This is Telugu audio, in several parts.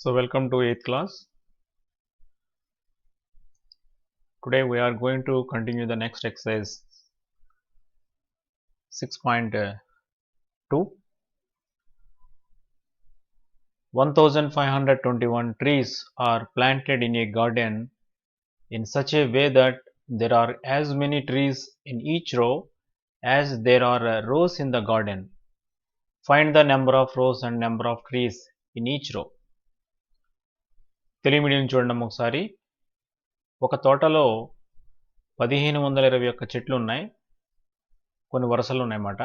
So welcome to 8th class. Today we are going to continue the next exercise 6.2. 1521 trees are planted in a garden in such a way that there are as many trees in each row as there are rows in the garden. Find the number of rows and number of trees in each row. Telugu medium చూడండి ఒకసారి. ఒక తోటలో 1521 చెట్లు ఉన్నాయి. కొన్ని వరుసలు ఉన్నాయన్నమాట.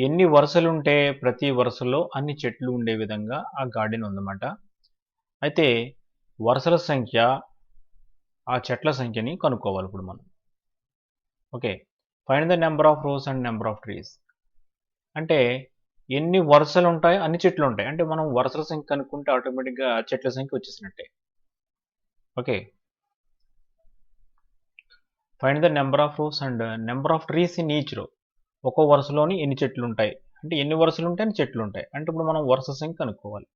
ఎన్ని వరుసలుంటే ప్రతి వరుసలో అన్ని చెట్లు ఉండే విధంగా ఆ గార్డెన్ ఉందన్నమాట. అయితే వరుసల సంఖ్య ఆ చెట్ల సంఖ్యని కనుక్కోవాలి ఇప్పుడు మనం. Okay, find the number of rows and number of trees. అంటే ఎన్ని వరుసలు ఉంటాయి అన్ని చెట్లు ఉంటాయి. అంటే మనం వరుసల సంఖ్య కనుక్కుంటే ఆటోమేటిక్గా చెట్ల సంఖ్య వచ్చేసినట్టే. Okay, find the number of rows and number of trees in each row. ఒక్కో వరుసలోని ఎన్ని చెట్లు ఉంటాయి అంటే ఎన్ని వరుసలు ఉంటే అన్ని చెట్లు ఉంటాయి. అంటే ఇప్పుడు మనం వరుస సంఖ్య కనుక్కోవాలి.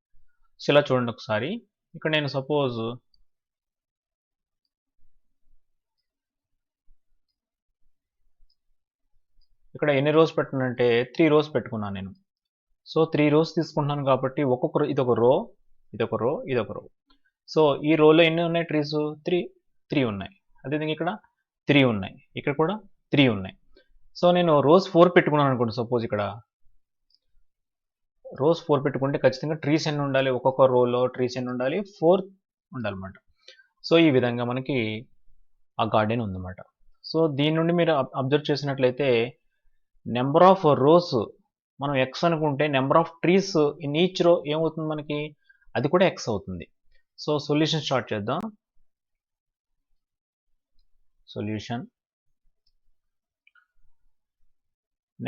సో ఇలా చూడండి ఒకసారి. ఇక్కడ నేను సపోజ్ ఇక్కడ ఎన్ని రోస్ పెట్టానంటే 3 రోస్ పెట్టుకున్నాను నేను. సో 3 రోస్ తీసుకుంటున్నాను కాబట్టి ఒక్కొక్క ఇదొక రో, ఇదొక రో, ఇదొక రో. సో ఈ రోలో ఎన్ని ఉన్నాయి ట్రీస్? 3 ఉన్నాయి. అదేవిధంగా ఇక్కడ 3 ఉన్నాయి, ఇక్కడ కూడా 3 ఉన్నాయి. సో నేను రోస్ 4 పెట్టుకున్నాను అనుకోండి. సపోజ్ ఇక్కడ రోస్ 4 పెట్టుకుంటే ఖచ్చితంగా ట్రీస్ ఎన్ని ఉండాలి? ఒక్కొక్క రోలో ట్రీస్ ఎన్ని ఉండాలి? 4 ఉండాలన్నమాట. సో ఈ విధంగా మనకి ఆ గార్డెన్ ఉందన్నమాట. సో దీని నుండి మీరు అబ్జర్వ్ చేసినట్లయితే నెంబర్ ఆఫ్ రోస్ మనం ఎక్స్ అనుకుంటే number of trees in each రో ఏమవుతుంది మనకి? అది కూడా ఎక్స్ అవుతుంది. సో సొల్యూషన్ స్టార్ట్ చేద్దాం. Solution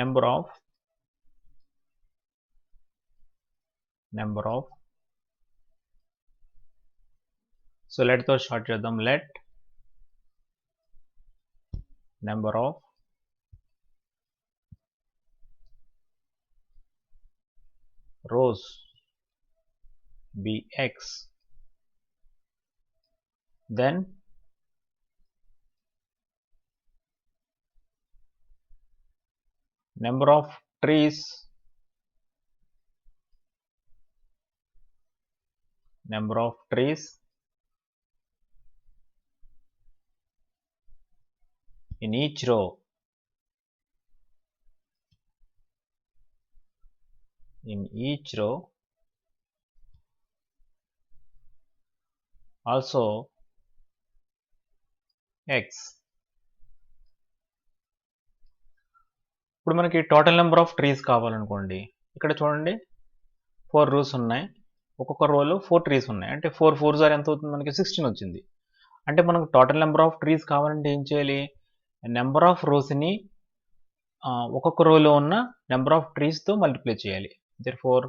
number of so let తో స్టార్ట్ చేద్దాం. Let number of rows be x, then number of trees in each row also x. ఇప్పుడు మనకి టోటల్ నెంబర్ ఆఫ్ ట్రీస్ కావాలనుకోండి. ఇక్కడ చూడండి 4 రోస్ ఉన్నాయి, ఒక్కొక్క రోలో 4 ట్రీస్ ఉన్నాయి. అంటే 4 4 ఎంత అవుతుంది మనకి? 16 వచ్చింది. అంటే మనకు టోటల్ నెంబర్ ఆఫ్ ట్రీస్ కావాలంటే ఏం చేయాలి? నెంబర్ ఆఫ్ రోస్ని ఒక్కొక్క రోలో ఉన్న నెంబర్ ఆఫ్ ట్రీస్తో మల్టిప్లై చేయాలి. therefore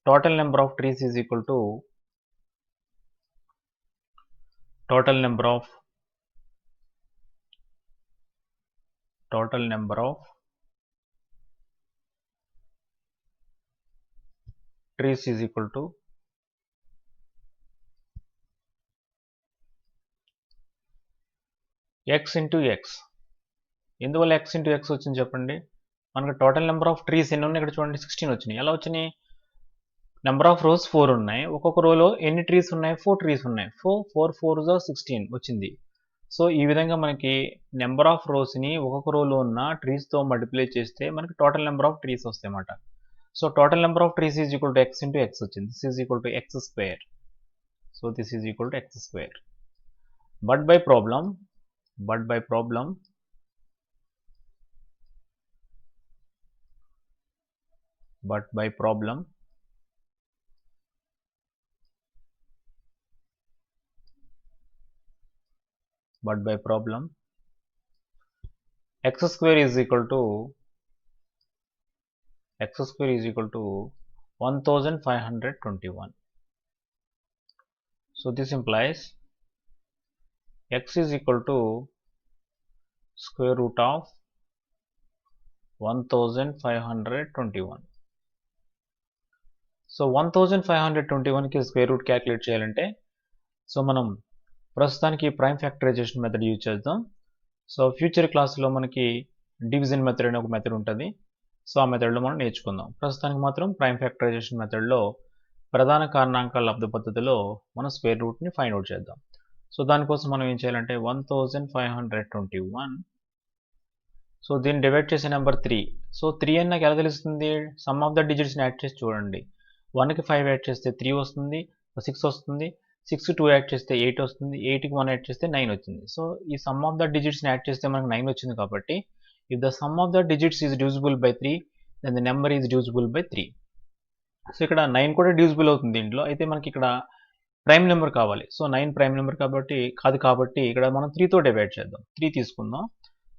total number of trees is equal to total number of trees is equal to x into x. ఎందువల్ల x into x వచ్చింది చెప్పండి? మనకు టోటల్ నెంబర్ ఆఫ్ ట్రీస్ ఎన్ని ఉన్నాయి? ఇక్కడ చూడండి 16 వచ్చినాయి. ఎలా వచ్చినాయి? నెంబర్ ఆఫ్ రోస్ 4 ఉన్నాయి, ఒక్కొక్క రోలో ఎన్ని ట్రీస్ ఉన్నాయి? 4 ట్రీస్ ఉన్నాయి. 4 4 16 వచ్చింది. సో ఈ విధంగా మనకి నెంబర్ ఆఫ్ రోస్ని ఒక్కొక్క రోలో ఉన్న ట్రీస్తో మల్టిప్లై చేస్తే మనకి టోటల్ నెంబర్ ఆఫ్ ట్రీస్ వస్తాయి అన్నమాట. So total number of trees is equal to x into x వచ్చింది. This is equal to x square. So this is equal to x square. But by problem x square is equal to 1521. So this implies x is equal to square root of 1521. So 1521కి స్క్వేర్ రూట్ క్యాలిక్యులేట్ చేయాలంటే సో మనం ప్రస్తుతానికి ప్రైమ్ ఫ్యాక్టరైజేషన్ మెథడ్ యూజ్ చేద్దాం. సో ఫ్యూచర్ క్లాస్లో మనకి డివిజన్ మెథడ్ అనే ఒక మెథడ్ ఉంటుంది. సో ఆ మెథడ్లో మనం నేర్చుకుందాం. ప్రస్తుతానికి మాత్రం ప్రైమ్ ఫ్యాక్టరైజేషన్ మెథడ్లో ప్రధాన కారణాంకాల లబ్ధ పద్ధతిలో మనం స్క్వేర్ రూట్ని ఫైండ్ అవుట్ చేద్దాం. సో దానికోసం మనం ఏం చేయాలంటే 1521, సో దీన్ని డివైడ్ చేసే నెంబర్ 3. సో 3 అని నాకు ఎలా తెలుస్తుంది? సమ్ ఆఫ్ ద డిజిట్స్ని యాడ్ చేసి చూడండి. 1కి 5 యాడ్ చేస్తే 3 వస్తుంది, 6 వస్తుంది, 6కి 2 యాడ్ చేస్తే 8 వస్తుంది, 8కి 1 యాడ్ చేస్తే 9 వచ్చింది. సో ఈ సమ్ ఆఫ్ ద డిజిట్స్ని యాడ్ చేస్తే మనకు 9 వచ్చింది కాబట్టి if the sum of the digits is divisible by 3 then the number is divisible by 3. So ఇక్కడ 9 కూడా డివిజిబుల్ అవుతుంది దీంట్లో. అయితే మనకి ఇక్కడ ప్రైమ్ నెంబర్ కావాలి. సో 9 ప్రైమ్ నెంబర్ కాబట్టి ఇక్కడ మనం 3తో డివైడ్ చేద్దాం. 3 తీసుకుందాం.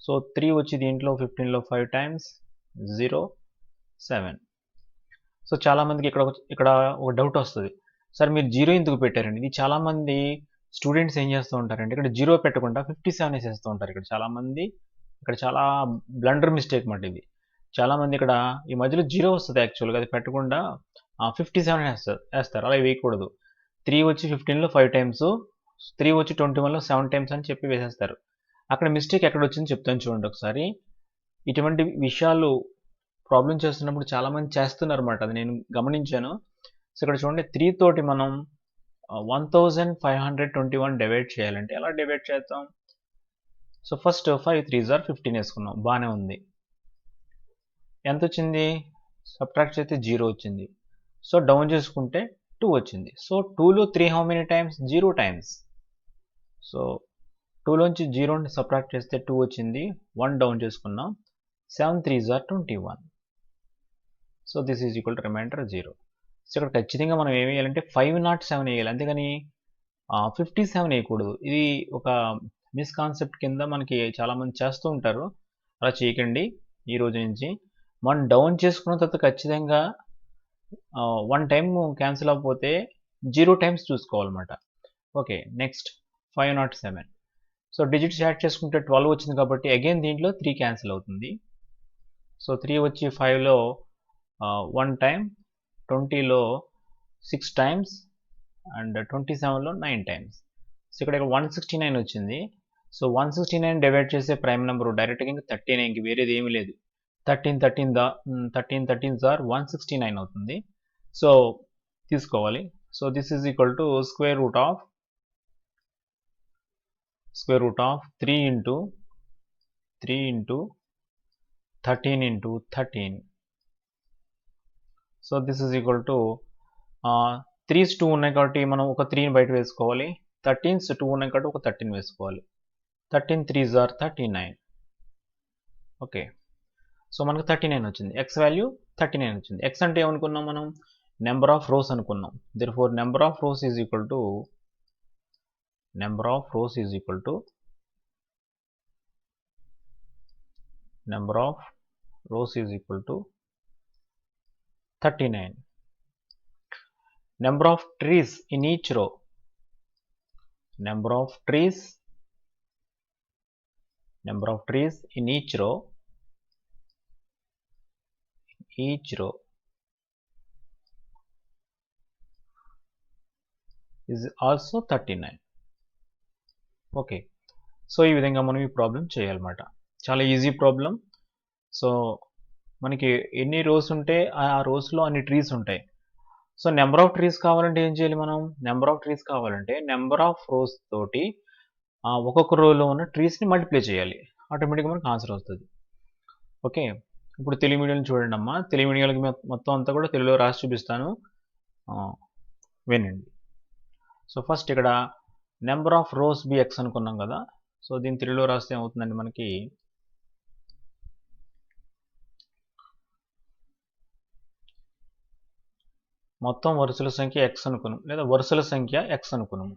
సో 3 వచ్చి దీంట్లో 15లో 5 టైమ్స్ 0, 7. సో చాలామందికి ఇక్కడ ఒక డౌట్ వస్తుంది. సార్ మీరు 0 ఎందుకు పెట్టారండి? ఇది చాలామంది స్టూడెంట్స్ ఏం చేస్తూ ఉంటారంటే ఇక్కడ 0 పెట్టకుండా 57 వేసేస్తూ ఉంటారు. ఇక్కడ చాలా బ్లండర్ మిస్టేక్ మాట ఇది. చాలామంది ఇక్కడ ఈ మధ్యలో 0 వస్తుంది యాక్చువల్గా, అది పెట్టకుండా 57 వేస్తారు. అలా వేయకూడదు. 3 వచ్చి 15లో 5 టైమ్స్, 3 వచ్చి 21లో 7 టైమ్స్ అని చెప్పి వేసేస్తారు. అక్కడ మిస్టేక్ ఎక్కడ వచ్చింది చెప్తాను చూడండి ఒకసారి. ఇటువంటి విషయాలు ప్రాబ్లం చేస్తున్నప్పుడు చాలామంది చేస్తున్నారు అన్నమాట, అది నేను గమనించాను. సో ఇక్కడ చూడండి 3 తోటి మనం 1521 డివైడ్ చేయాలంటే ఎలా డివైడ్ చేద్దాం? సో ఫస్ట్ 5 3s are 15 వేసుకున్నాం, బాగానే ఉంది. ఎంత వచ్చింది? సబ్ట్రాక్ట్ చేస్తే 0 వచ్చింది. సో డౌన్ చేసుకుంటే 2 వచ్చింది. సో 2లో 3 how many times? 0 times. So 2లోంచి 0ని సబ్ట్రాక్ట్ చేస్తే 2 వచ్చింది, 1 డౌన్ చేసుకున్నాం. 7 3s are 21. So this is equal to remainder 0. So ఇక్కడ ఖచ్చితంగా మనం ఏం వేయాలంటే 507 వేయాలి, అంతేగాని 57 వేయకూడదు. ఇది ఒక మిస్కాన్సెప్ట్ కింద మనకి చాలామంది చేస్తూ ఉంటారు. అలా చేయకండి ఈ రోజు నుంచి. మనం డౌన్ చేసుకున్న తర్వాత ఖచ్చితంగా 1 టైం క్యాన్సిల్ అవ్వకపోతే 0 టైమ్స్ చూసుకోవాలన్నమాట. Okay, next 507. So digits add చేసుకుంటే 12 వచ్చింది కాబట్టి అగైన్ దీంట్లో 3 క్యాన్సిల్ అవుతుంది. సో 3 వచ్చి 5లో 1 టైం, 20లో 6 టైమ్స్ అండ్ 27లో 9 టైమ్స్. సో ఇక్కడ 169 వచ్చింది. సో 169 డివైడ్ చేసే ప్రైమ్ నెంబర్ డైరెక్ట్గా ఇంకా 39, వేరేది ఏమీ లేదు. 13 13s are 169 అవుతుంది. సో తీసుకోవాలి. So this is equal to square root of 3 into 13 into 13. So this is equal to 3s 2 ఉన్నాయి కాబట్టి మనం ఒక 3ని బయట వేసుకోవాలి. 13s 2 ఉన్నాయి కాబట్టి ఒక 13 వేసుకోవాలి. 13 3s are 39. ఓకే, సో మనకు 39 వచ్చింది. ఎక్స్ వాల్యూ 39 వచ్చింది. ఎక్స్ అంటే ఏమనుకున్నాం మనం? నెంబర్ ఆఫ్ రోస్ అనుకున్నాం. Therefore number of rose is equal to 39. Number of trees in each row. Number of trees in each row is also 39. Okay, so ఈ విధంగా మనం ఈ ప్రాబ్లం చేయాలన్నమాట. చాలా ఈజీ ప్రాబ్లం. సో మనకి ఎన్ని రోస్ ఉంటే ఆ రోస్లో అన్ని ట్రీస్ ఉంటాయి. సో నెంబర్ ఆఫ్ ట్రీస్ కావాలంటే ఏం చేయాలి మనం? నెంబర్ ఆఫ్ ట్రీస్ కావాలంటే నెంబర్ ఆఫ్ రోస్ తోటి ఒక్కొక్క రోలో ఉన్న ట్రీస్ని మల్టిప్లై చేయాలి. ఆటోమేటిక్గా మనకు ఆన్సర్ వస్తుంది. ఓకే, ఇప్పుడు తెలుగు మీడియం చూడండి అమ్మా. తెలుగు మీడియంకి మొత్తం అంతా కూడా తెలుగులో రాసి చూపిస్తాను, వినండి. సో ఫస్ట్ ఇక్కడ number of rows be x అనుకున్నాం కదా. సో దీన్ని తెలుగులో రాస్తే ఏమవుతుందండి మనకి? మొత్తం వరుసల సంఖ్య x అనుకున్నాం, లేదా వరుసల సంఖ్య x అనుకున్నాము.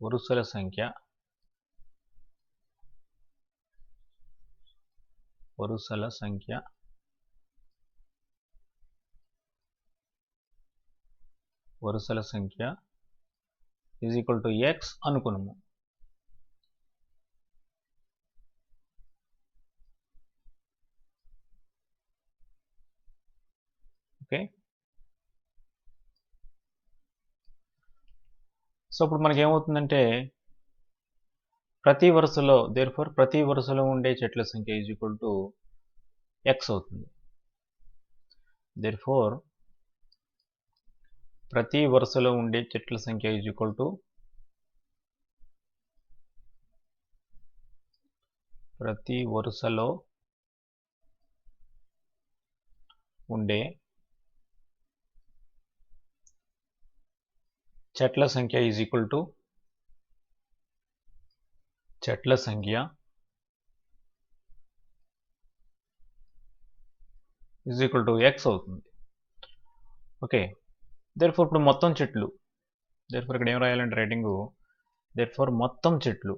వరుసల సంఖ్య ఈజ్ ఈక్వల్ టు x అనుకున్నాము. ఓకే, సో ఇప్పుడు మనకి ఏమవుతుందంటే ప్రతి వరుసలో దేర్ఫోర్ ప్రతి వరుసలో ఉండే చెట్ల సంఖ్య ఈజ్ ఈక్వల్ టు ఎక్స్ అవుతుంది. దేర్ఫోర్ ప్రతి వరుసలో ఉండే చెట్ల సంఖ్య ఈజ్ ఈక్వల్ టు ప్రతి వరుసలో ఉండే చెట్ల సంఖ్య ఈజ్ ఈక్వల్ టు చెట్ల సంఖ్య ఈజ్ ఈక్వల్ టు ఎక్స్ అవుతుంది. ఓకే, దేర్ఫోర్ ఇప్పుడు మొత్తం చెట్లు, దేర్ఫోర్ ఇక్కడ ఏం రాయాలంటే రైటింగు దేర్ఫోర్ మొత్తం చెట్లు,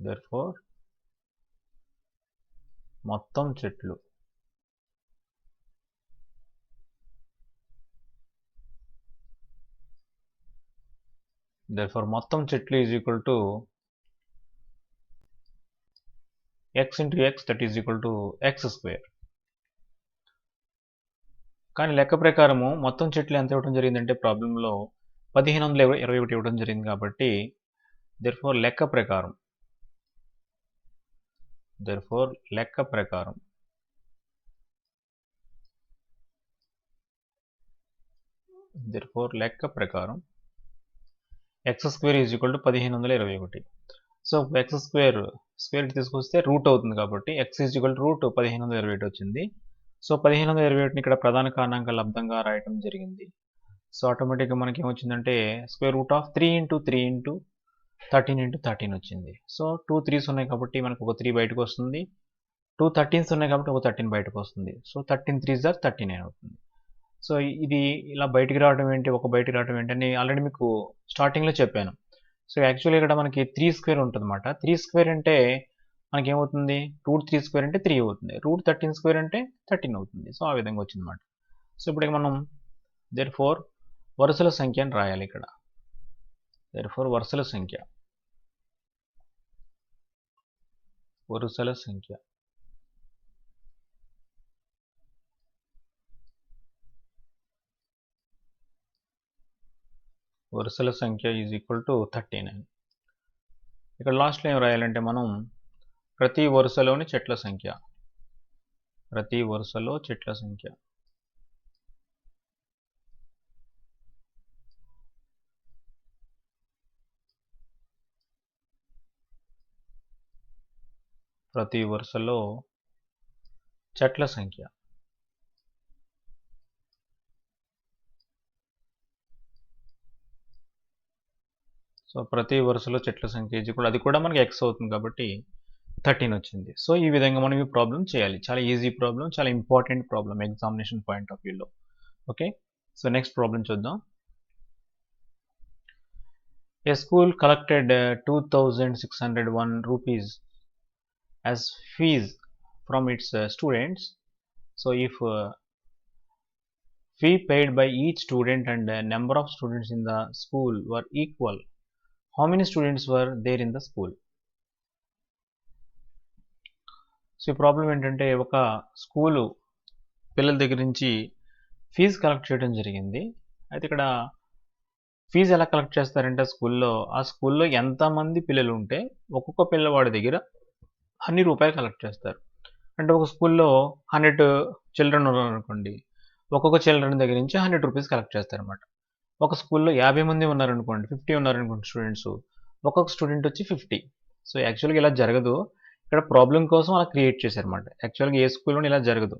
దేర్ఫోర్ మొత్తం చెట్లు దేర్ఫోర్ మొత్తం చెట్లు is equal to x into x, that is equal to x square. కానీ లెక్క ప్రకారము మొత్తం చెట్లు ఎంత ఇవ్వడం జరిగిందంటే ప్రాబ్లంలో 1521 ఇవ్వడం జరిగింది కాబట్టి దేర్ఫోర్ లెక్క ప్రకారం x square is equal to 1521. So X square తీసుకొస్తే రూట్ అవుతుంది కాబట్టి x is equal to root 1521 వచ్చింది. సో 1521ని ఇక్కడ ప్రధాన కారణాంక లబ్ధంగా రాయటం జరిగింది. సో ఆటోమేటిక్గా మనకి ఏమొచ్చిందంటే square root of 3 into 3 into 13 into 13 వచ్చింది. సో 2 3s ఉన్నాయి కాబట్టి మనకు ఒక 3 బయటకు వస్తుంది, 2 13s ఉన్నాయి కాబట్టి ఒక 13 బయటకు వస్తుంది. సో 13 3s are 39 అవుతుంది. సో ఇది ఇలా బయటికి రావడం ఏంటి, ఒక బయటికి రావడం ఏంటి అని ఆల్రెడీ మీకు స్టార్టింగ్లో చెప్పాను. సో యాక్చువల్లీ ఇక్కడ మనకి 3 స్క్వేర్ ఉంటుంది అన్నమాట. 3 స్క్వేర్ అంటే మనకి ఏమవుతుంది, రూట్ 3 స్క్వేర్ అంటే 3 అవుతుంది, రూట్ 13 స్క్వేర్ అంటే 13 అవుతుంది. సో ఆ విధంగా వచ్చింది అన్నమాట. సో ఇప్పుడు మనం దేర్ఫోర్ వరుసల సంఖ్య అని రాయాలి ఇక్కడ. దేర్ఫోర్ వరుసల సంఖ్య ఈజ్ ఈక్వల్ టు 39. ఇక్కడ లాస్ట్లో ఏం రాయాలంటే మనం ప్రతి వరుసలోని చెట్ల సంఖ్య, ప్రతి వరుసలో చెట్ల సంఖ్య ప్రతి వరుసలో చెట్ల సంఖ్య. సో ప్రతి వరుసలో చెట్ల సంఖ్య కూడా అది కూడా మనకి x అవుతుంది కాబట్టి 13 వచ్చింది. సో ఈ విధంగా మనం ఈ ప్రాబ్లం చేయాలి. చాలా ఈజీ ప్రాబ్లం, చాలా important problem examination point of వ్యూలో. ఓకే, సో నెక్స్ట్ ప్రాబ్లం చూద్దాం. A school collected 2601 rupees as fees from its students. So if fee paid by each student and number of students in the school were equal, how many students were there in the school? So ఈ ప్రాబ్లం ఏంటంటే ఒక స్కూలు పిల్లల దగ్గర నుంచి ఫీజు కలెక్ట్ చేయడం జరిగింది. అయితే ఇక్కడ ఫీజు ఎలా కలెక్ట్ చేస్తారంటే ఆ స్కూల్లో ఎంతమంది పిల్లలు ఉంటే ఒక్కొక్క పిల్లవాడి దగ్గర అన్ని రూపాయలు కలెక్ట్ చేస్తారు. అంటే ఒక స్కూల్లో 100 చిల్డ్రన్ ఉన్నారనుకోండి, ఒక్కొక్క చిల్డ్రన్ దగ్గర నుంచి 100 రూపీస్ కలెక్ట్ చేస్తారనమాట. ఒక స్కూల్లో 50 మంది ఉన్నారనుకోండి, 50 ఉన్నారనుకోండి స్టూడెంట్స్, ఒక్కొక్క స్టూడెంట్ వచ్చి 50. సో యాక్చువల్గా ఇలా జరగదు, ఇక్కడ ప్రాబ్లం కోసం అలా క్రియేట్ చేశారనమాట. యాక్చువల్గా ఏ స్కూల్లోనే ఇలా జరగదు.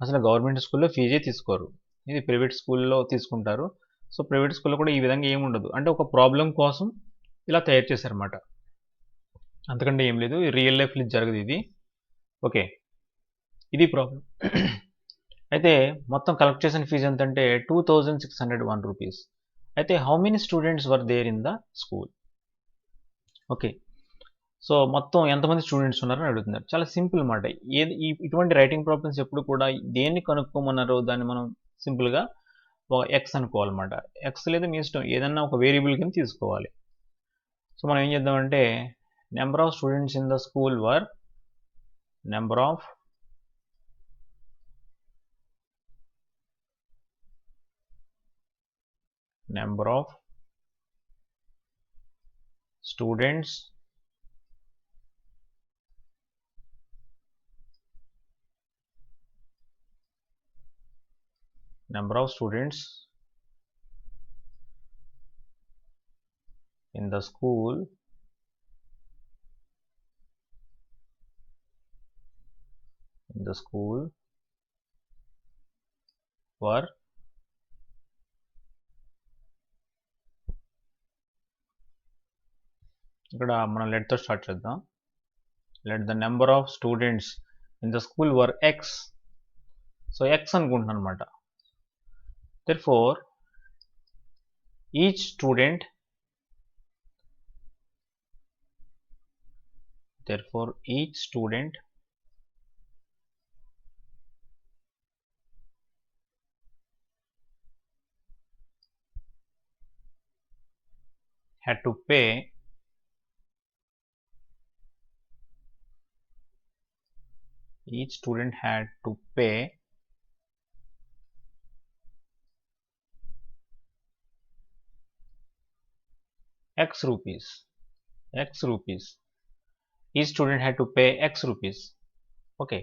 అసలు గవర్నమెంట్ స్కూల్లో ఫీజే తీసుకోరు, ఇది ప్రైవేట్ స్కూల్లో తీసుకుంటారు. సో ప్రైవేట్ స్కూల్లో కూడా ఈ విధంగా ఏమి ఉండదు, అంటే ఒక ప్రాబ్లం కోసం ఇలా తయారు చేశారన్నమాట, అంతకంటే ఏం లేదు. రియల్ లైఫ్లో జరగదు ఇది. ఓకే, ఇది ప్రాబ్లం. అయితే మొత్తం కలెక్ట్ చేసిన ఫీజు ఎంత అంటే 2601 రూపీస్. అయితే how many students were there in the school? Okay, so మొత్తం ఎంతమంది స్టూడెంట్స్ ఉన్నారని అడుగుతున్నారు. చాలా సింపుల్ అన్నమాట. ఇటువంటి రైటింగ్ ప్రాబ్లమ్స్ ఎప్పుడు కూడా దేన్ని కనుక్కోమన్నారో దాన్ని మనం సింపుల్గా ఎక్స్ అనుకోవాలన్నమాట. ఎక్స్ లేదా మీ ఇష్టం, ఏదన్నా ఒక వేరియబుల్ కింద తీసుకోవాలి. సో మనం ఏం చేద్దామంటే number of students in the school were number number of students in the school were ఇక్కడ మనం లెట్ తో స్టార్ట్ చేద్దాం. Let the number of students in the school were X. So X అనుకుంటున్నాను అనమాట. therefore each student had to pay x rupees. Each student had to pay x rupees. Okay,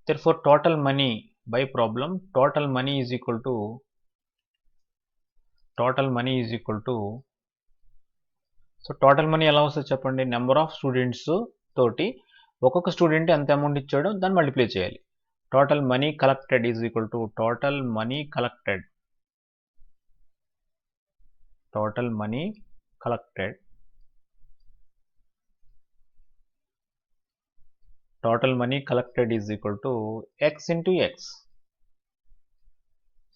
therefore total money by problem, total money is equal to so total money ఎలా వస్తుంది చెప్పండి. నెంబర్ ఆఫ్ స్టూడెంట్స్ తోటి ఒక్కొక్క స్టూడెంట్ ఎంత అమౌంట్ ఇచ్చాడో దాన్ని మల్టిప్లై చేయాలి. Total money collected is equal to total money collected is equal to x into x.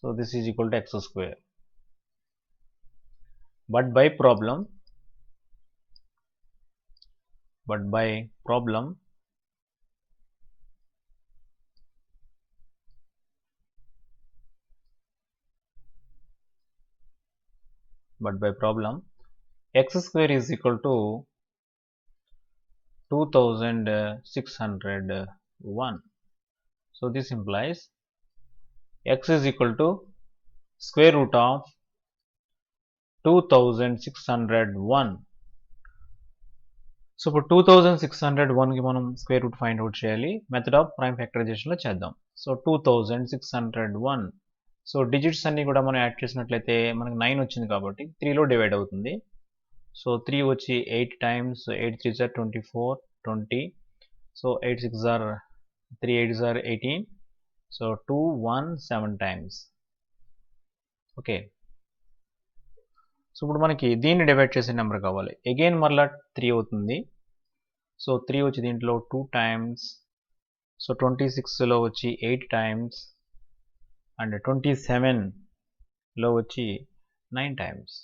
So this is equal to x square. But by problem x square is equal to 2601. So this implies x is equal to square root of 2601. So ఇప్పుడు 2601కి మనం స్క్వేర్ రూట్ ఫైండ్ అవుట్ చేయాలి. మెథడ్ ఆఫ్ ప్రైమ్ ఫ్యాక్టరైజేషన్లో చేద్దాం. సో 2601. సో డిజిట్స్ అన్నీ కూడా మనం యాడ్ చేసినట్లయితే మనకు 9 వచ్చింది కాబట్టి 3లో డివైడ్ అవుతుంది. సో 3 వచ్చి 8 times, 8 3s are 24, 20. So 8 6s are 3 8s are 18. So 2 1 7 times. Okay, so ఇప్పుడు మనకి దీన్ని డివైడ్ చేసే నెంబర్ కావాలి. అగైన్ మరలా 3 అవుతుంది. సో 3 వచ్చి దీంట్లో 2 టైమ్స్. సో 26లో వచ్చి 8 టైమ్స్ అండ్ 27లో వచ్చి 9 టైమ్స్.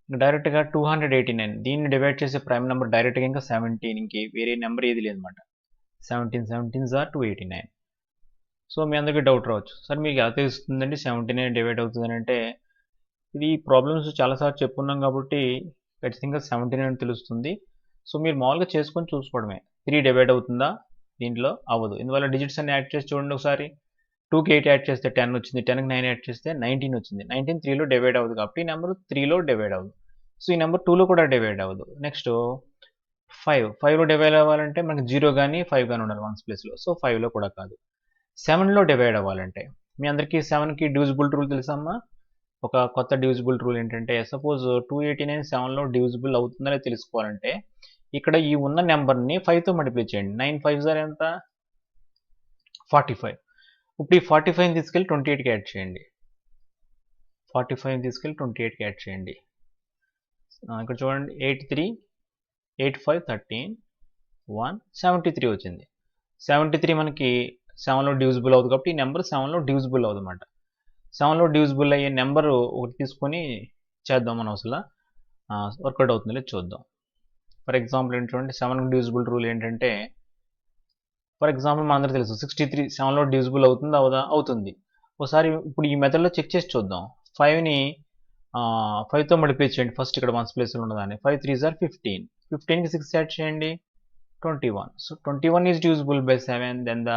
ఇంకా డైరెక్ట్గా 289 దీన్ని డివైడ్ చేసే ప్రైమ్ నెంబర్ డైరెక్ట్గా ఇంకా 17, ఇంకే వేరే నెంబర్ ఏది లేదన్నమాట. 17 17s are 289. సో మీ అందరికీ డౌట్ రావచ్చు, సార్ మీకు ఎలా తెలుస్తుందండి 79 డివైడ్ అవుతుందని అంటే, ఇది ప్రాబ్లమ్స్ చాలాసార్లు చెప్పుకున్నాం కాబట్టి ఖచ్చితంగా 79 అని తెలుస్తుంది. సో మీరు మామూలుగా చేసుకొని చూసుకోవడమే. 3 డివైడ్ అవుతుందా, దీంట్లో అవ్వదు. ఇందువల్ల డిజిట్స్ అన్ని యాడ్ చేసి చూడండి ఒకసారి. 2కి 8 యాడ్ చేస్తే 10 వచ్చింది, 10కి 9 యాడ్ చేస్తే 19 వచ్చింది. 19 3లో డివైడ్ అవ్వదు కాబట్టి ఈ నెంబర్ 3లో డివైడ్ అవ్వదు. సో ఈ నెంబర్ 2లో కూడా డివైడ్ అవ్వదు. నెక్స్ట్ 5లో డివైడ్ అవ్వాలంటే మనకి 0 కానీ 5 కానీ ఉండాలి వన్స్ ప్లేస్లో. సో 5లో కూడా కాదు. 7లో డివైడ్ అవ్వాలంటే మీ అందరికీ 7కి డివిజిబుల్ రూల్ తెలుసమ్మా. ఒక కొత్త డివిజిబుల్ రూల్ ఏంటంటే, సపోజ్ 289 7లో డివిజిబుల్ అవుతుందని తెలుసుకోవాలంటే ఇక్కడ ఈ ఉన్న నెంబర్ని 5తో మల్టిప్లై చేయండి. 9 5s are ఎంత, 45. ఇప్పుడు ఈ 45ని తీసుకెళ్ళి 28కి యాడ్ చేయండి. 45ని తీసుకెళ్ళి 28కి యాడ్ చేయండి. ఇక్కడ చూడండి 8 3 8 5 13 1 73 వచ్చింది. 73 మనకి 7లో డివిజిబుల్ అవుతుంది కాబట్టి ఈ నెంబర్ 7లో డివిజిబుల్ అవుతుంది అన్నమాట. 7లో డివిజిబుల్ అయ్యే నెంబర్ ఒకటి తీసుకొని చేద్దాం మనం. అసలు వర్కౌట్ అవుతుంది లేదు చూద్దాం. ఫర్ ఎగ్జాంపుల్ ఏంటి చూడండి, 7కి డివిజిబుల్ రూల్ ఏంటంటే, ఫర్ ఎగ్జాంపుల్ మన అందరికీ తెలుసు 63 7లో డివిజిబుల్ అవుతుంది అవదా, అవుతుంది. ఒకసారి ఇప్పుడు ఈ మెథడ్లో చెక్ చేసి చూద్దాం. 5ని 5తో మల్టిప్లై చేయండి ఫస్ట్, ఇక్కడ వన్స్ ప్లేస్లో ఉన్నదాన్ని. 5 3s are 15. 15కి 6 యాడ్ చేయండి, 21. So 21 is divisible by 7. Then the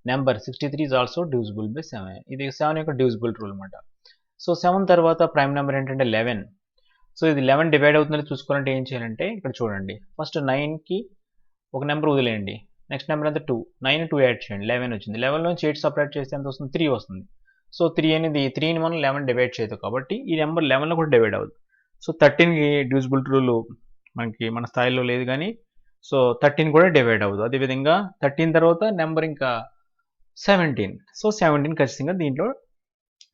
number 63 is also divisible by 7. ఇది 7 యొక్క డివిజిబుల్ రూల్ అనమాట. సో 7 తర్వాత ప్రైమ్ నెంబర్ ఏంటంటే 11. సో ఇది 11 డివైడ్ అవుతుందని చూసుకోవాలంటే ఏం చేయాలంటే ఇక్కడ చూడండి, ఫస్ట్ 9కి ఒక నెంబర్ వదిలేయండి, నెక్స్ట్ నెంబర్ అంతా 2, 9 2 యాడ్ చేయండి, 11 వచ్చింది. 11 నుంచి 8 సపరేట్ చేస్తే ఎంత వస్తుంది, 3 వస్తుంది. సో 3 అనేది 3ని మనం 11 డివైడ్ చేయదు కాబట్టి ఈ నెంబర్ 11లో కూడా డివైడ్ అవ్వదు. సో 13కి డివిజిబుల్ రూల్ మనకి మన స్థాయిలో లేదు కానీ, సో 13 కూడా డివైడ్ అవ్వదు. అదేవిధంగా 13 తర్వాత నెంబర్ ఇంకా 17. సో 17 ఖచ్చితంగా దీంట్లో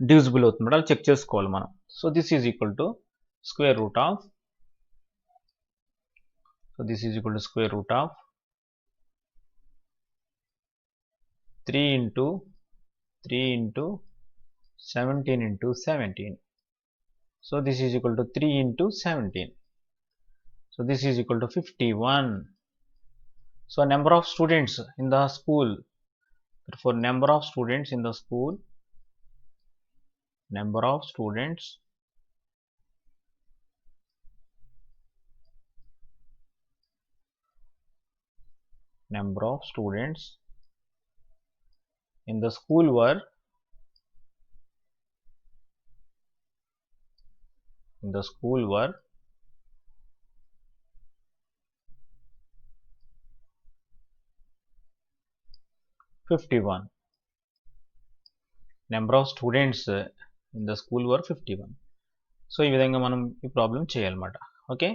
డివిజిబుల్ అవుతుంది, అలా చెక్ చేసుకోవాలి మనం. So this is equal to square root of, so this is equal to square root of 3 into 3 into 17 into 17. So this is equal to 3 into 17. So this is equal to 51. So number of students in the school, therefore number of students in the school, number of students in the school were 51. Number of students in the school were 51. So ఈ విధంగా మనం ఈ ప్రాబ్లం చేయాలన్నమాట. ఓకే,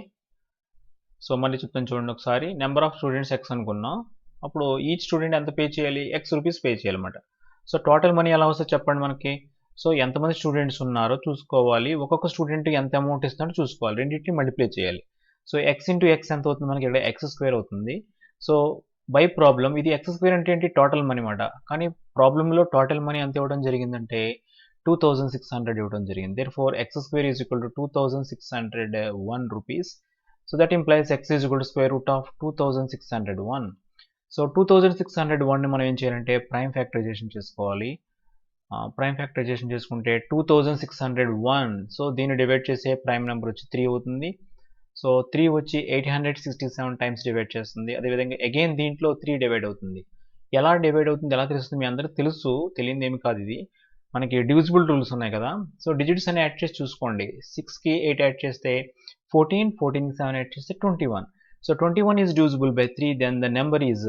సో మళ్ళీ చెప్తాను చూడండి ఒకసారి. నెంబర్ ఆఫ్ స్టూడెంట్స్ ఎక్స్ అనుకున్నాం, అప్పుడు ఈచ్ స్టూడెంట్ ఎంత పే చేయాలి, ఎక్స్ రూపీస్ పే చేయాలన్నమాట. సో టోటల్ మనీ ఎలా వస్తుందో చెప్పండి మనకి. సో ఎంతమంది స్టూడెంట్స్ ఉన్నారో చూసుకోవాలి, ఒక్కొక్క స్టూడెంట్ ఎంత అమౌంట్ ఇస్తున్నాడో చూసుకోవాలి, రెండింటిని మల్టిప్లై చేయాలి. సో ఎక్స్ ఇంటూ ఎక్స్ ఎంత అవుతుంది మనకి, ఇక్కడ ఎక్స్ స్క్వేర్ అవుతుంది. సో బై ప్రాబ్లం ఇది ఎక్స్ స్క్వేర్ అంటే ఏంటి, టోటల్ మనీ మాట. కానీ ప్రాబ్లంలో టోటల్ మనీ ఎంత ఇవ్వడం జరిగిందంటే 2600 ఇవ్వడం జరిగింది. therefore x square is equal to 2601 rupees. So that implies x is equal to square root of 2601. So 2601ని మనం ఏం చేయాలంటే ప్రైమ్ ఫ్యాక్టరైజేషన్ చేసుకోవాలి. ప్రైమ్ ఫ్యాక్టరైజేషన్ చేసుకుంటే 2601, సో దీన్ని డివైడ్ చేసే ప్రైమ్ నెంబర్ వచ్చి 3 అవుతుంది. సో 3 వచ్చి 867 టైమ్స్ డివైడ్ చేస్తుంది. అదేవిధంగా అగైన్ దీంట్లో 3 డివైడ్ అవుతుంది. ఎలా డివైడ్ అవుతుంది ఎలా తెలుస్తుంది, మీ అందరికీ తెలుసు, తెలియదు ఏమి కాదు ఇది. మనకి డివిజిబుల్ రూల్స్ ఉన్నాయి కదా, సో డిజిట్స్ అని యాడ్ చేసి చూసుకోండి. 6కి 8 యాడ్ చేస్తే 14, 14కి 7 యాడ్ చేస్తే 21. So 21 is divisible by 3, then the number is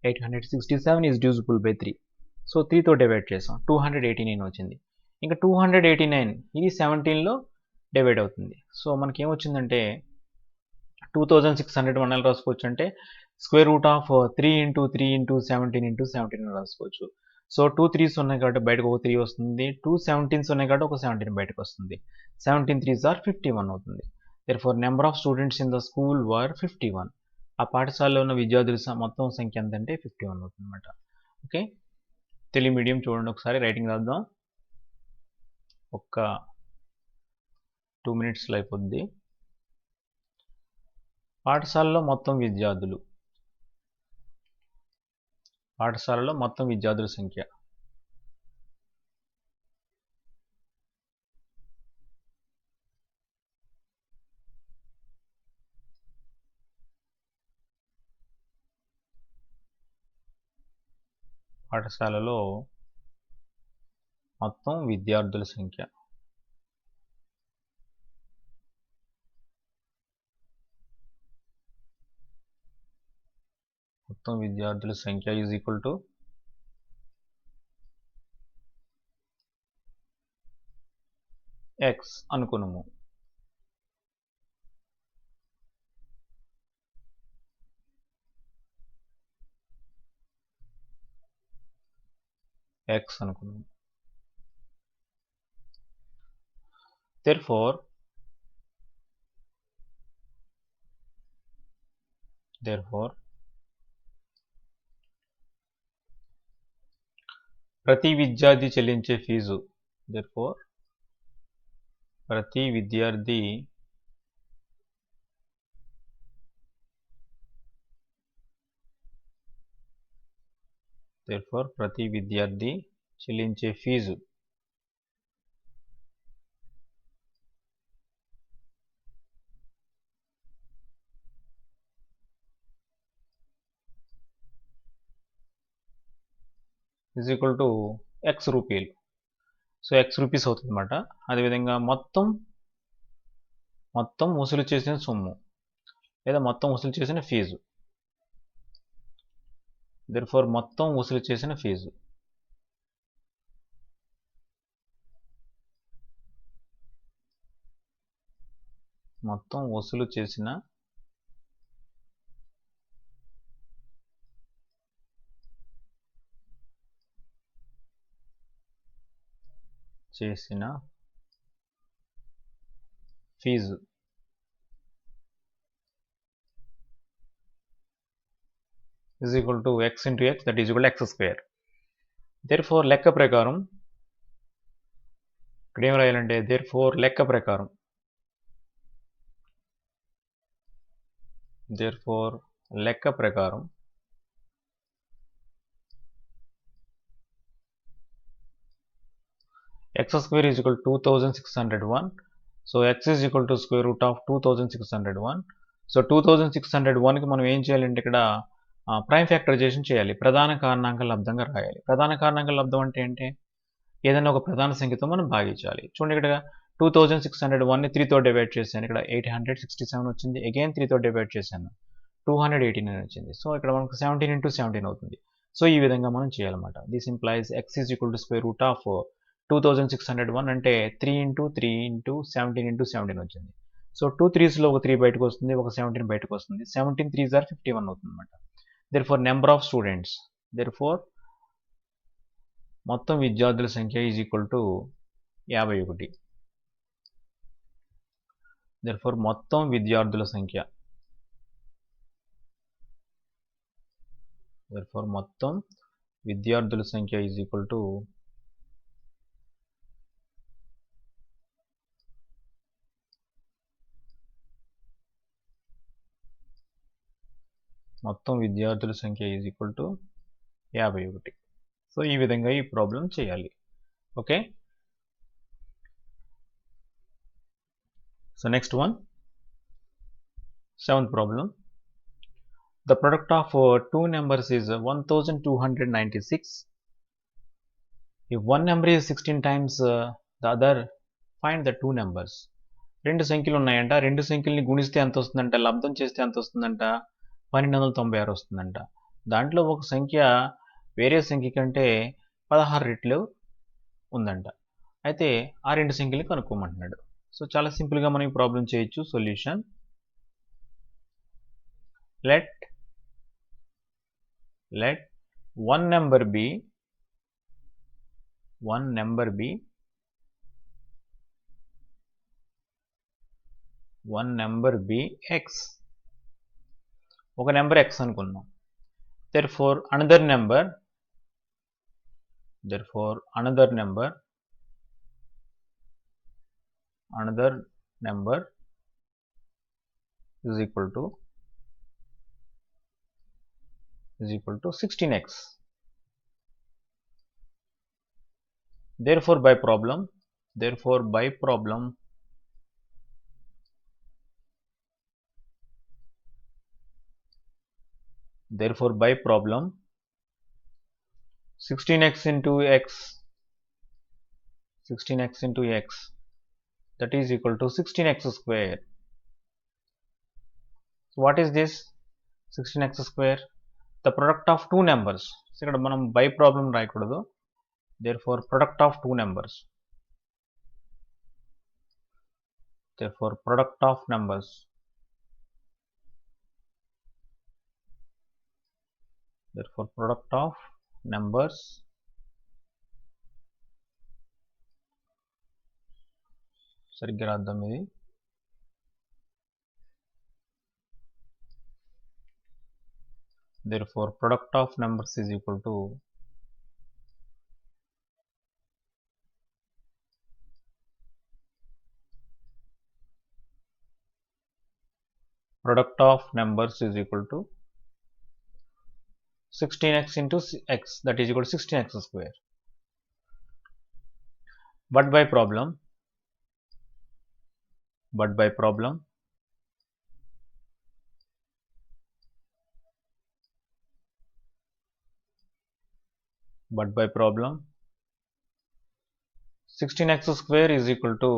867 is divisible by 3. So 3తో డివైడ్ చేసాం, 289 వచ్చింది. ఇంకా 289 ఇది 17లో డివైడ్ అవుతుంది. సో మనకి ఏమొచ్చిందంటే 2600 మనం ఎలా రాసుకోవచ్చు అంటే square root of 3 into 3 into 17 into 17 రాసుకోవచ్చు. సో 2 3s ఉన్నాయి కాబట్టి బయటకు ఒక 3 వస్తుంది, 2 17s ఉన్నాయి కాబట్టి ఒక 17 బయటకు వస్తుంది. 17 3s are 51 అవుతుంది. therefore number of students in the school were 51. ఆ పాఠశాలలో ఉన్న విద్యార్థుల మొత్తం సంఖ్య ఎంత అంటే 51 అవుతుంది అనమాట. ఓకే, తెలుగు మీడియం చూడండి ఒకసారి, రైటింగ్ రాద్దాం. ఒక్క 2 minutesలో అయిపోద్ది. పాఠశాలలో మొత్తం విద్యార్థుల సంఖ్య పాఠశాలలో మొత్తం విద్యార్థుల సంఖ్య ఈజ్ ఈక్వల్ టు ఎక్స్ అనుకున్నాము. therefore ప్రతి విద్యార్థి చెల్లించే ఫీజు, ప్రతి విద్యార్థి చెల్లించే ఫీజు ఈజ్ ఈక్వల్ టు ఎక్స్ రూపీలు. సో ఎక్స్ రూపీస్ అవుతుంది అనమాట. అదేవిధంగా మొత్తం వసూలు చేసిన సొమ్ము లేదా మొత్తం వసూలు చేసిన ఫీజు. దేర్ఫోర్ మొత్తం వసూలు చేసిన ఫీజు. మొత్తం వసూలు చేసిన fee is equal to x into x, that is equal to x square. Therefore లెక్క ప్రకారం ఇక్కడ ఏం రాయాలంటే therefore లెక్క ప్రకారం x square is equal to 2601. So x is equal to square root of 2601. So 2601కి మనం ఏం చేయాలంటే ఇక్కడ ప్రైమ్ ఫ్యాక్టరైజేషన్ చేయాలి. ప్రధాన కారణాంక లబ్ధంగా రాయాలి. ప్రధాన కారణాంక లబ్ధం అంటే ఏంటి? ఏదైనా ఒక ప్రధాన సంఖ్యతో మనం భాగించాలి. చూడండి ఇక్కడ 2601ని 3తో డివైడ్ చేశాను. ఇక్కడ 867 వచ్చింది. అగైన్ 3తో డివైడ్ చేశాను. 289 వచ్చింది. సో ఇక్కడ మనకు 17 into 17 అవుతుంది. సో ఈ విధంగా మనం చేయాలన్నమాట. This implies x is equal to square root of 2601 అంటే 3 into 3 into 17 into 17 వచ్చింది. సో 2 3స్లో ఒక 3 బయటకు వస్తుంది, ఒక 17 బయటకు వస్తుంది. 17 3s are 51 అవుతుంది అనమాట. Therefore number of students, therefore మొత్తం విద్యార్థుల సంఖ్య ఈజ్ ఈక్వల్ టు 51. దేర్ఫోర్ మొత్తం విద్యార్థుల సంఖ్య ఈజ్ ఈక్వల్ టు మొత్తం విద్యార్థుల సంఖ్య ఈజ్ ఈక్వల్ టు 51. సో ఈ విధంగా ఈ ప్రాబ్లం చేయాలి. Okay, so next one, 7th problem. The product of two numbers is 1296. If one number is 16 times the other, find the two numbers. రెండు సంఖ్యలు ఉన్నాయంట. రెండు సంఖ్యల్ని గుణిస్తే ఎంత వస్తుందంట, లబ్ధం చేస్తే ఎంత వస్తుందంట, 1296 వస్తుందంట. దాంట్లో ఒక సంఖ్య వేరే సంఖ్య కంటే 16 రెట్లు ఉందంట. అయితే ఆ రెండు సంఖ్యల్ని కనుక్కోమంటున్నాడు. సో చాలా సింపుల్గా మనం ఈ ప్రాబ్లం చేయొచ్చు. Solution: let one number be x. ఒక నెంబర్ x అనుకున్నాం. therefore another number is equal to 16x. Therefore by problem 16x into x that is equal to 16x square. So what is this 16x square? The product of two numbers. So ఇక్కడ మనం బై ప్రాబ్లం రాయకూడదు. therefore product of two numbers. Therefore product of numbers సరిగ్గా రాద్దాం ఇది. therefore product of numbers is equal to product of numbers is equal to 16x into x, that is equal to 16x square. But by problem 16x square is equal to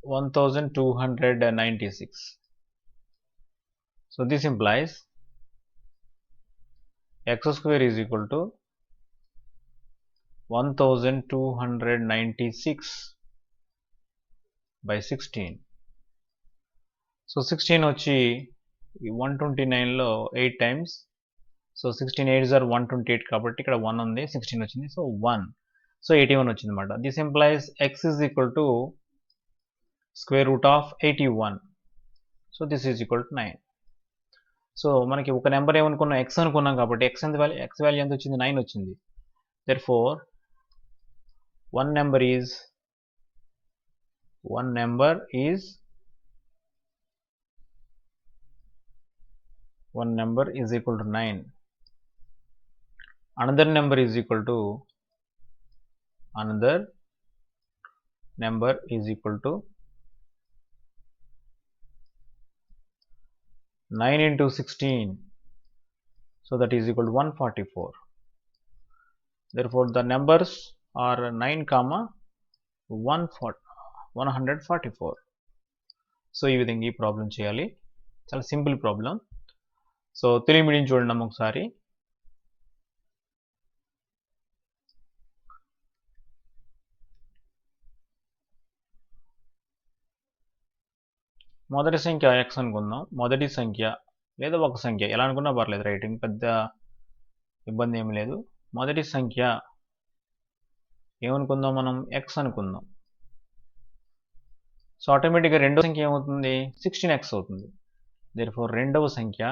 1296. So this implies x square is equal to 1296 by 16. So 16 వచ్చి 129లో 8 టైమ్స్. సో 16 8s are 128 కాబట్టి ఇక్కడ 1 ఉంది, 16 వచ్చింది, సో 1. సో 81 వచ్చింది అనమాట. This implies x is equal to square root of 81. So this is equal to 9. So మనకి ఒక నెంబర్ ఏమనుకున్నాం, x అనుకున్నాం కాబట్టి x వాల్యూ ఎంత వచ్చింది, 9 వచ్చింది. Therefore one number is equal to 9. Another number is equal to 9 into 16. So that is equal to 144. Therefore the numbers are 9, 144. So ఈ విధంగా ఈ ప్రాబ్లం చేయాలి. చాలా simple problem. So Telugu medium చూడండి ఒకసారి. మొదటి సంఖ్య x అనుకుందాం. మొదటి సంఖ్య లేదా ఒక సంఖ్య ఎలా అనుకున్నా పర్లేదు, రైటింగ్ పెద్ద ఇబ్బంది ఏమి లేదు. మొదటి సంఖ్య ఏమనుకుందాం మనం, x అనుకుందాం. సో ఆటోమేటిక్గా రెండవ సంఖ్య ఏమవుతుంది, 16x అవుతుంది. therefore రెండవ సంఖ్య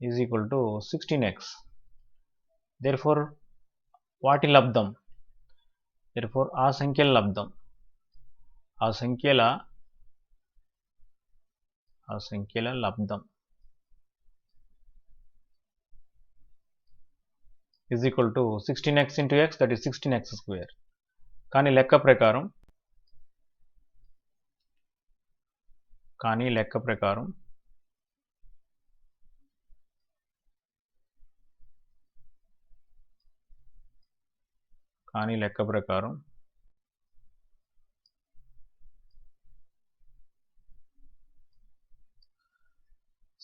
is equal to 16x. therefore వాటి లబ్ధం, therefore ఆ సంఖ్యల లబ్ధం, ఆ సంఖ్యల లబ్ధం is equal to 16x into x, that is 16x square. కానీ లెక్క ప్రకారం లెక్క ప్రకారం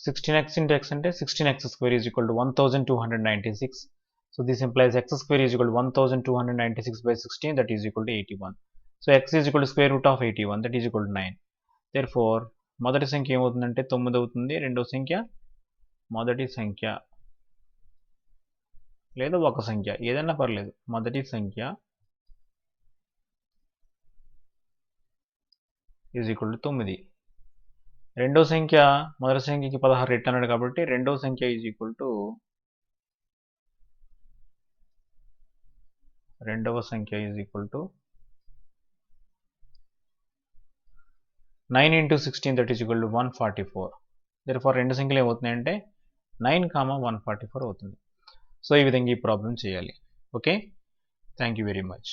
16x into x అంటే 16x square is equal to 1296. So this implies x square is equal to 1296 by 16, that is equal to 81. So x is equal to square root of 81, that is equal to 9. Therefore మొదటి సంఖ్య ఏమవుతుందంటే 9 అవుతుంది. రెండవ సంఖ్య మొదటి సంఖ్య లేదా ఒక సంఖ్య ఏదైనా పర్లేదు, మొదటి సంఖ్య ఈజ్ ఈక్వల్ టు 9. రెండవ సంఖ్య మొదటి సంఖ్యకి 16 రెట్లు అన్నాడు కాబట్టి రెండవ సంఖ్య is equal to 9 into 16, that is equal to 144. therefore రెండు సంఖ్యలు ఏమవుతున్నాయంటే 9, 144 అవుతుంది. సో ఈ విధంగా ఈ ప్రాబ్లం చేయాలి. Okay, thank you very much.